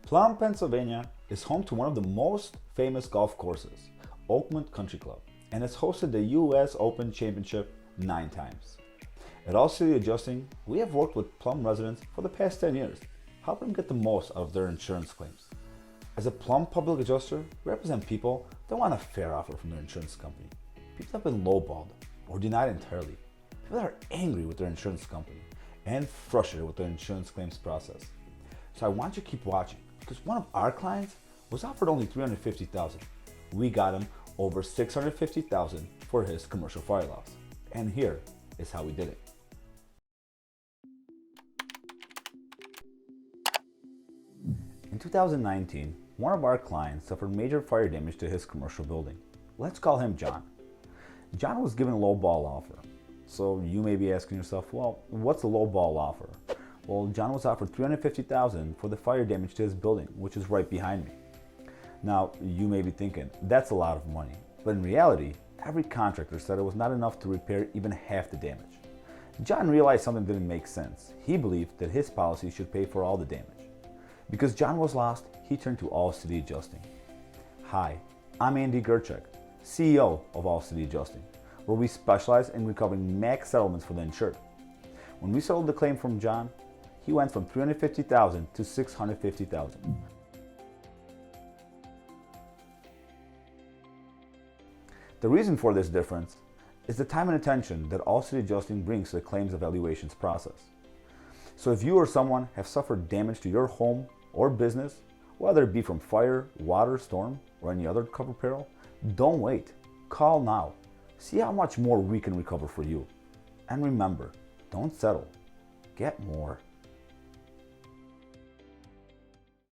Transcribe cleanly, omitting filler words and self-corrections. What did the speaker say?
Plum, Pennsylvania is home to one of the most famous golf courses, Oakmont Country Club, and has hosted the US Open Championship 9 times. At All City Adjusting, we have worked with Plum residents for the past 10 years, helping them get the most out of their insurance claims. As a Plum Public Adjuster, we represent people that want a fair offer from their insurance company. People that have been lowballed or denied entirely. People that are angry with their insurance company and frustrated with their insurance claims process. So I want you to keep watching, because one of our clients was offered only $350,000. We got him over $650,000 for his commercial fire loss. And here is how we did it. In 2019, one of our clients suffered major fire damage to his commercial building. Let's call him John. John was given a low ball offer. So you may be asking yourself, well, what's a low ball offer? Well, John was offered $350,000 for the fire damage to his building, which is right behind me. Now, you may be thinking, that's a lot of money. But in reality, every contractor said it was not enough to repair even half the damage. John realized something didn't make sense. He believed that his policy should pay for all the damage. Because John was lost, he turned to All City Adjusting. Hi, I'm Andy Gerchek, CEO of All City Adjusting, where we specialize in recovering max settlements for the insured. When we settled the claim from John, he went from $350,000 to $650,000. The reason for this difference is the time and attention that All City Adjusting brings to the claims evaluations process. So if you or someone have suffered damage to your home or business, whether it be from fire, water, storm, or any other covered peril, don't wait. Call now. See how much more we can recover for you. And remember, don't settle. Get more.